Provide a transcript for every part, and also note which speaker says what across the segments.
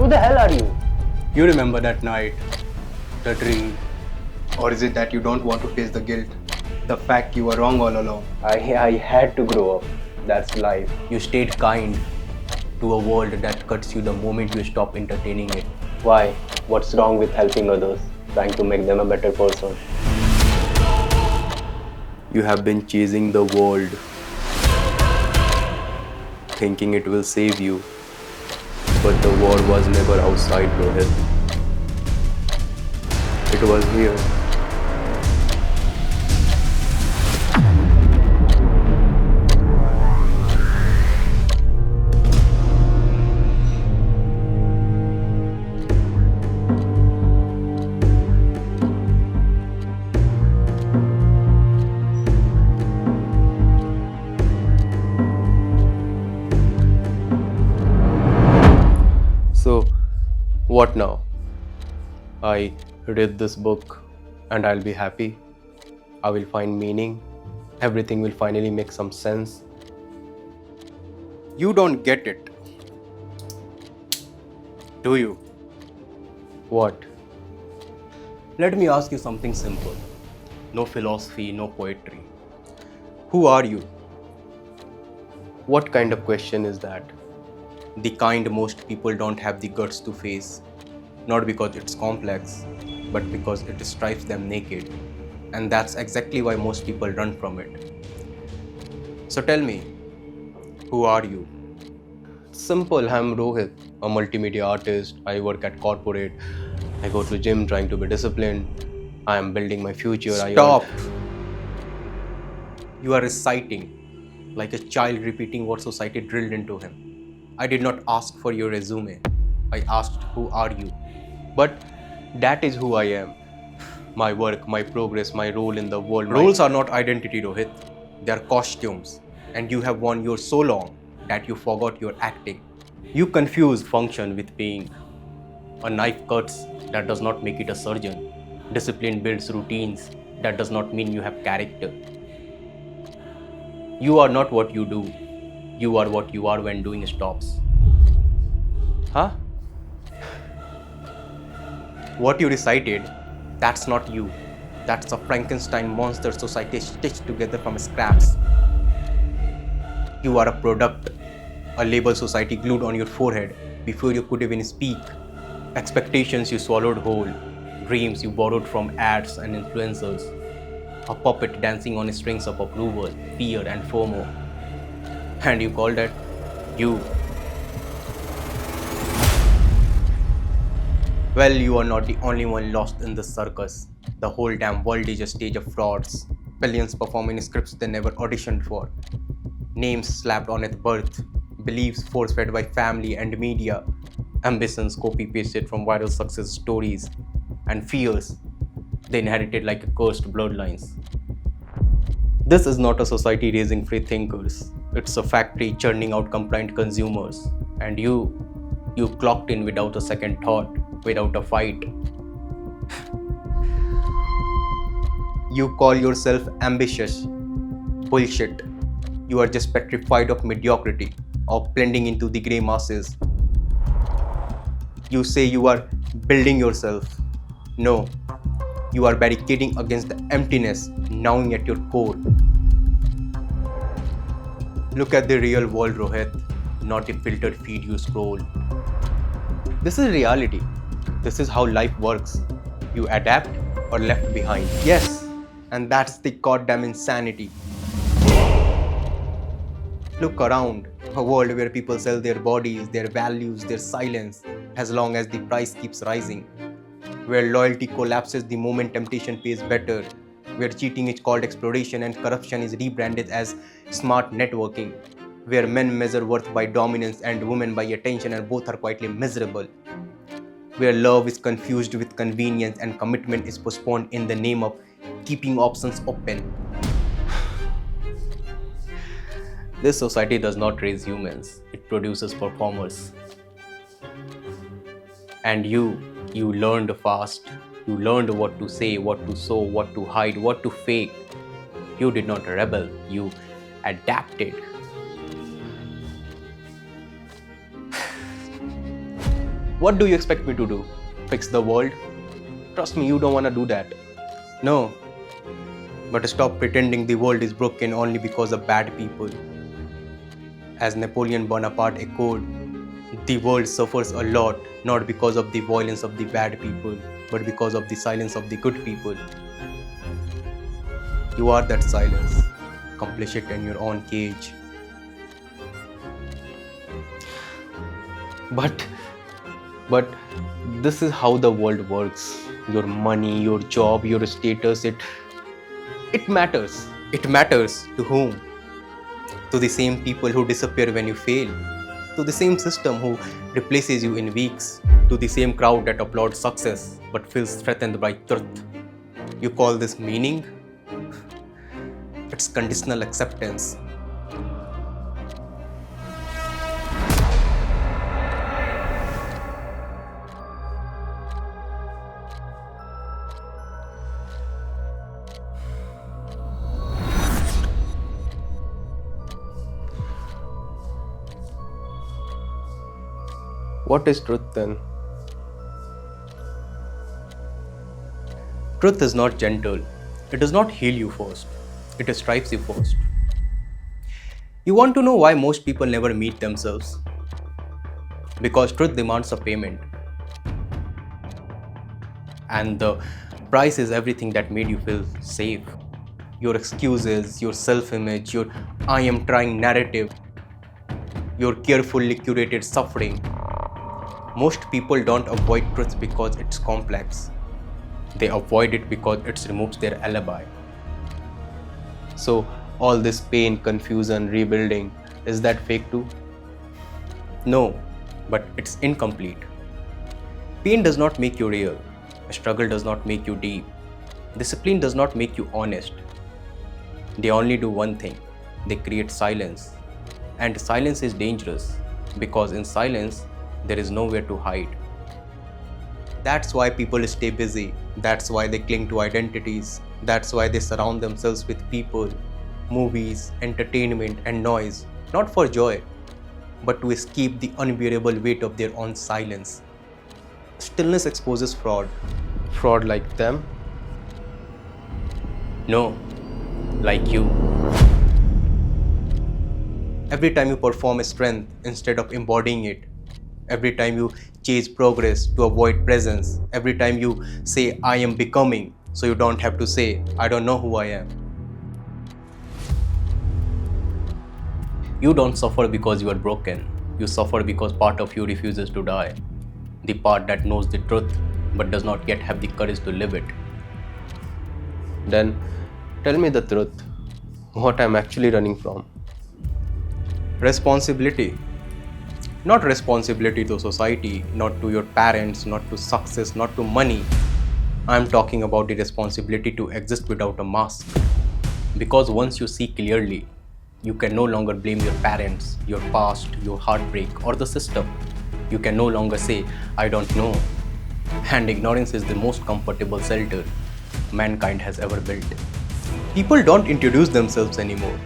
Speaker 1: Who the hell are you?
Speaker 2: You remember that night, the dream.
Speaker 3: Or is it that you don't want to face the guilt? The fact you were wrong all along?
Speaker 1: I had to grow up. That's life.
Speaker 2: You stayed kind to a world that cuts you the moment you stop entertaining it.
Speaker 1: Why? What's wrong with helping others? Trying to make them a better person?
Speaker 2: You have been chasing the world, thinking it will save you. But the war was never outside, Rohit. It was here. So, what now? I read this book and I'll be happy. I will find meaning. Everything will finally make some sense. You don't get it. Do you? What? Let me ask you something simple. No philosophy, no poetry. Who are you? What kind of question is that? The kind most people don't have the guts to face, not because it's complex, but because it stripes them naked. And that's exactly why most people run from it. So tell me, who are you? Simple, I'm Rohit, a multimedia artist. I work at corporate. I go to gym trying to be disciplined. I am building my future. Stop! You are reciting like a child repeating what society drilled into him. I did not ask for your resume. I asked, who are you? But that is who I am. My work, my progress, my role in the world. Roles are not identity, Rohit. They are costumes. And you have worn yours so long that you forgot your acting. You confuse function with being. A knife cuts, that does not make it a surgeon. Discipline builds routines, that does not mean you have character. You are not what you do. You are what you are when doing stops. Huh? What you recited, that's not you. That's a Frankenstein monster society stitched together from scraps. You are a product, a label society glued on your forehead before you could even speak. Expectations you swallowed whole, dreams you borrowed from ads and influencers. A puppet dancing on strings of approval, fear and FOMO. And you call that you. Well, you are not the only one lost in this circus. The whole damn world is a stage of frauds. Billions performing scripts they never auditioned for. Names slapped on at birth. Beliefs force-fed by family and media. Ambitions copy-pasted from viral success stories. And fears they inherited like cursed bloodlines. This is not a society raising free thinkers. It's a factory churning out compliant consumers. And you clocked in without a second thought, without a fight. You call yourself ambitious. Bullshit. You are just petrified of mediocrity, of blending into the grey masses. You say you are building yourself. No, you are barricading against the emptiness gnawing at your core. Look at the real world, Rohit, not the filtered feed you scroll. This is reality. This is how life works. You adapt or left behind. Yes, and that's the goddamn insanity. Look around, a world where people sell their bodies, their values, their silence, as long as the price keeps rising. Where loyalty collapses the moment temptation pays better. Where cheating is called exploration and corruption is rebranded as smart networking. Where men measure worth by dominance and women by attention and both are quietly miserable. Where love is confused with convenience and commitment is postponed in the name of keeping options open. This society does not raise humans, it produces performers. And you learned fast. You learned what to say, what to sow, what to hide, what to fake. You did not rebel, you adapted. What do you expect me to do? Fix the world? Trust me, you don't want to do that. No. But stop pretending the world is broken only because of bad people. As Napoleon Bonaparte echoed, the world suffers a lot not because of the violence of the bad people, but because of the silence of the good people. You are that silence, complicit in your own cage. But this is how the world works. Your money, your job, your status, it matters. It matters to whom? To the same people who disappear when you fail, to the same system who replaces you in weeks, to the same crowd that applauds success but feels threatened by truth. You call this meaning? It's conditional acceptance.
Speaker 1: What is truth then?
Speaker 2: Truth is not gentle. It does not heal you first. It stripes you first. You want to know why most people never meet themselves? Because truth demands a payment. And the price is everything that made you feel safe. Your excuses, your self-image, your I am trying narrative, your carefully curated suffering. Most people don't avoid truth because it's complex. They avoid it because it removes their alibi.
Speaker 1: So all this pain, confusion, rebuilding, is that fake too?
Speaker 2: No, but it's incomplete. Pain does not make you real. Struggle does not make you deep. Discipline does not make you honest. They only do one thing. They create silence. And silence is dangerous because in silence, there is nowhere to hide. That's why people stay busy. That's why they cling to identities. That's why they surround themselves with people, movies, entertainment, and noise, not for joy, but to escape the unbearable weight of their own silence. Stillness exposes fraud.
Speaker 1: Fraud like them?
Speaker 2: No, like you. Every time you perform a strength instead of embodying it, every time you chase progress to avoid presence, every time you say, I am becoming, so you don't have to say, I don't know who I am. You don't suffer because you are broken. You suffer because part of you refuses to die. The part that knows the truth but does not yet have the courage to live it.
Speaker 1: Then tell me the truth. What I'm actually running from.
Speaker 2: Responsibility. Not responsibility to society, not to your parents, not to success, not to money. I'm talking about the responsibility to exist without a mask. Because once you see clearly, you can no longer blame your parents, your past, your heartbreak, or the system. You can no longer say, I don't know. And ignorance is the most comfortable shelter mankind has ever built. People don't introduce themselves anymore.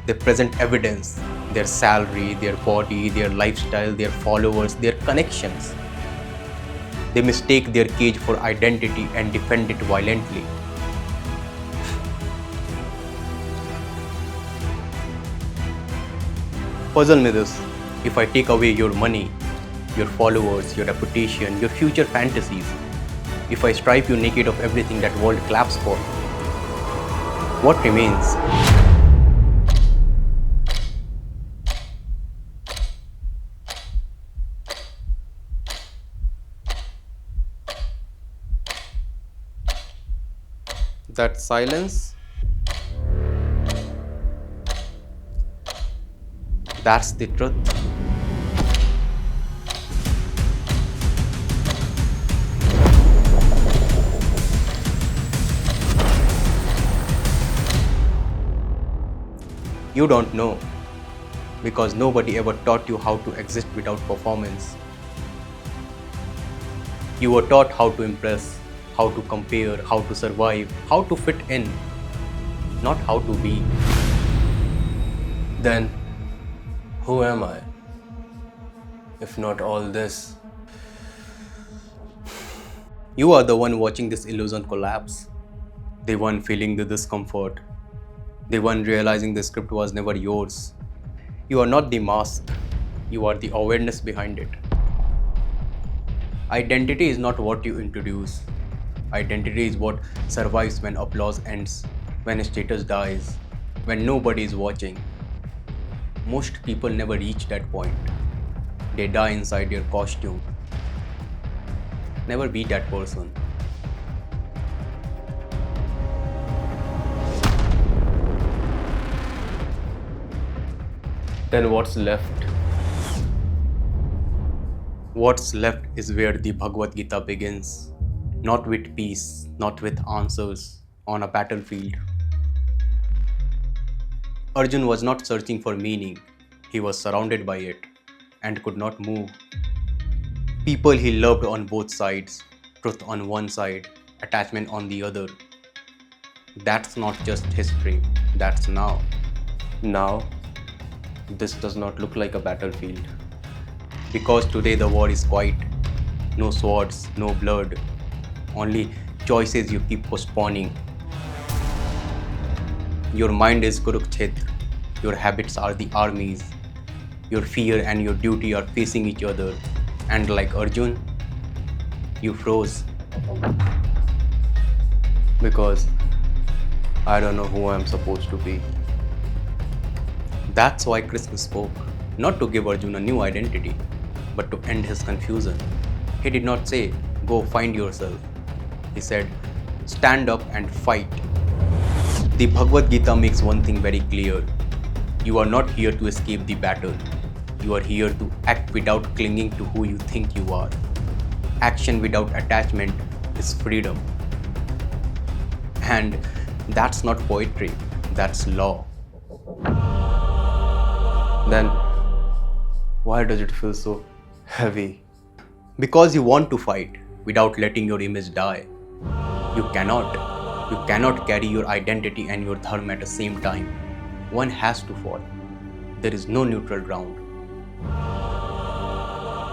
Speaker 2: They present evidence, their salary, their body, their lifestyle, their followers, their connections. They mistake their cage for identity and defend it violently. Puzzle me this. If I take away your money, your followers, your reputation, your future fantasies, if I strip you naked of everything that world claps for, what remains? That silence? That's the truth. You don't know because nobody ever taught you how to exist without performance. You were taught how to impress, how to compare, how to survive, how to fit in, not how to be. Then, who am I? If not all this? You are the one watching this illusion collapse. The one feeling the discomfort. The one realizing the script was never yours. You are not the mask. You are the awareness behind it. Identity is not what you introduce. Identity is what survives when applause ends, when status dies, when nobody is watching. Most people never reach that point. They die inside their costume. Never be that person.
Speaker 1: Then what's left?
Speaker 2: What's left is where the Bhagavad Gita begins. Not with peace, not with answers, on a battlefield. Arjun was not searching for meaning. He was surrounded by it and could not move. People he loved on both sides, truth on one side, attachment on the other. That's not just history, that's now.
Speaker 1: Now, this does not look like a battlefield.
Speaker 2: Because today the war is quiet. No swords, no blood. Only choices you keep postponing. Your mind is Kurukshetra. Your habits are the armies. Your fear and your duty are facing each other. And like Arjun, you froze.
Speaker 1: Because I don't know who I'm supposed to be.
Speaker 2: That's why Krishna spoke, not to give Arjun a new identity, but to end his confusion. He did not say, go find yourself. He said, stand up and fight. The Bhagavad Gita makes one thing very clear. You are not here to escape the battle. You are here to act without clinging to who you think you are. Action without attachment is freedom. And that's not poetry, that's law.
Speaker 1: Then why does it feel so heavy?
Speaker 2: Because you want to fight without letting your image die. You cannot. You cannot carry your identity and your dharma at the same time. One has to fall. There is no neutral ground.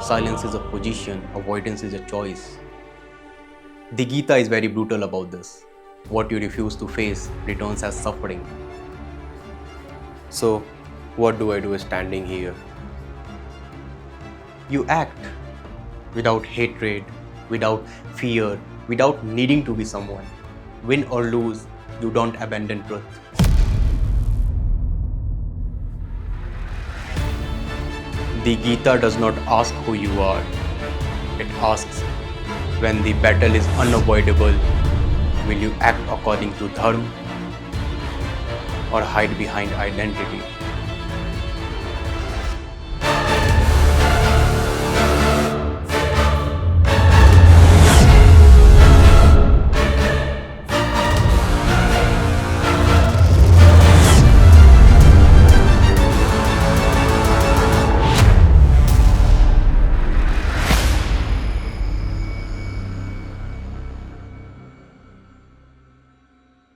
Speaker 2: Silence is a position, avoidance is a choice. The Gita is very brutal about this. What you refuse to face returns as suffering.
Speaker 1: So, what do I do standing here?
Speaker 2: You act without hatred, without fear, without needing to be someone. Win or lose, you don't abandon truth. The Gita does not ask who you are. It asks, when the battle is unavoidable, will you act according to dharma or hide behind identity?